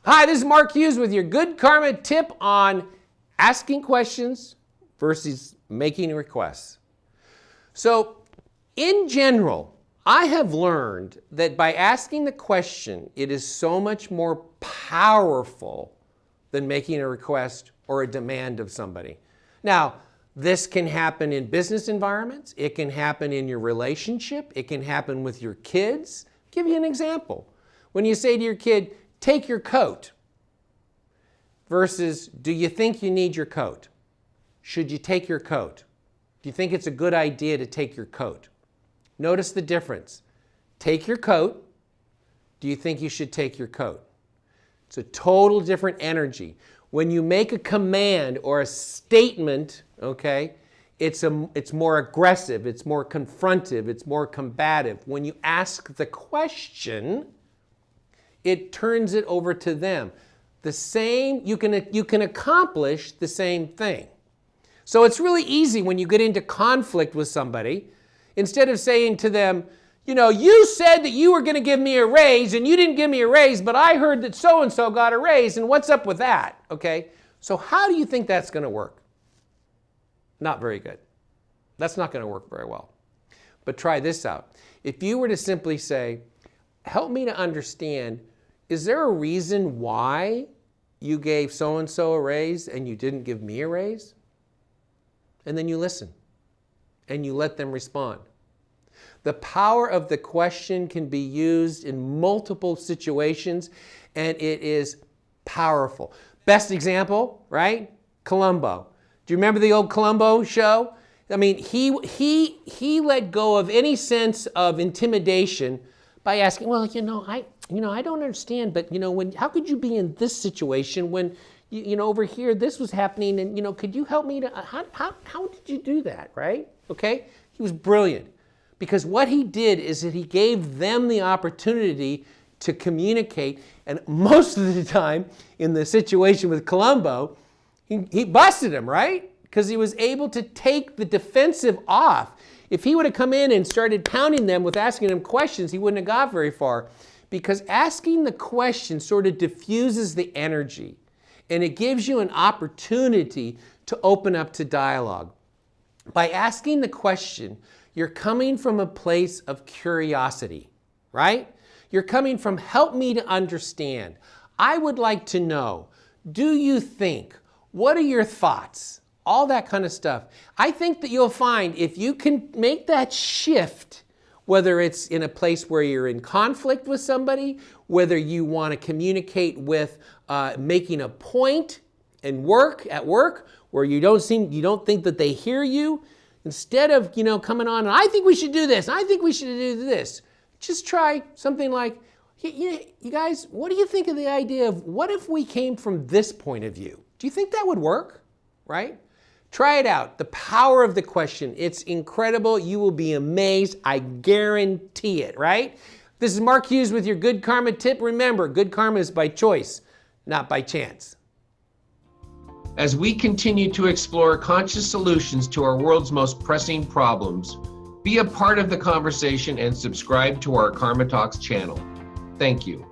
Hi, this is Mark Hughes with your Good Karma tip on asking questions versus making requests. So, in general, I have learned that by asking the question, it is so much more powerful than making a request or a demand of somebody. Now, this can happen in business environments. It can happen in your relationship. It can happen with your kids. I'll give you an example. When you say to your kid, take your coat, versus do you think you need your coat? Should you take your coat? Do you think it's a good idea to take your coat? Notice the difference. Take your coat. Do you think you should take your coat? It's a total different energy. When you make a command or a statement, okay, it's more aggressive, it's more confrontive, it's more combative. When you ask the question, it turns it over to them. The same, you can accomplish the same thing. So it's really easy when you get into conflict with somebody, instead of saying to them, you know, you said that you were going to give me a raise and you didn't give me a raise, but I heard that so-and-so got a raise, and what's up with that? Okay, so how do you think that's going to work? Not very good. That's not going to work very well. But try this out. If you were to simply say, help me to understand, is there a reason why you gave so-and-so a raise and you didn't give me a raise? And then you listen and you let them respond. The power of the question can be used in multiple situations, and it is powerful. Best example, right? Columbo. Do you remember the old Columbo show? I mean, he let go of any sense of intimidation by asking, well, I don't understand, but how could you be in this situation when over here this was happening, and could you help me to how did you do that, right? Okay? He was brilliant, because what he did is that he gave them the opportunity to communicate, and most of the time in the situation with Columbo, he busted him, right? Because he was able to take the defensive off. If he would have come in and started pounding them with asking them questions, he wouldn't have got very far, because asking the question sort of diffuses the energy, and it gives you an opportunity to open up to dialogue. By asking the question, you're coming from a place of curiosity, right? You're coming from, help me to understand. I would like to know, do you think, what are your thoughts? All that kind of stuff. I think that you'll find if you can make that shift, whether it's in a place where you're in conflict with somebody, whether you want to communicate with making a point at work, where you don't think that they hear you, instead of coming on, and I think we should do this, I think we should do this, just try something like, you guys, what do you think of the idea of what if we came from this point of view? Do you think that would work, right? Try it out. The power of the question. It's incredible. You will be amazed. I guarantee it, right? This is Mark Hughes with your Good Karma tip. Remember, good karma is by choice, not by chance. As we continue to explore conscious solutions to our world's most pressing problems, be a part of the conversation and subscribe to our Karma Talks channel. Thank you.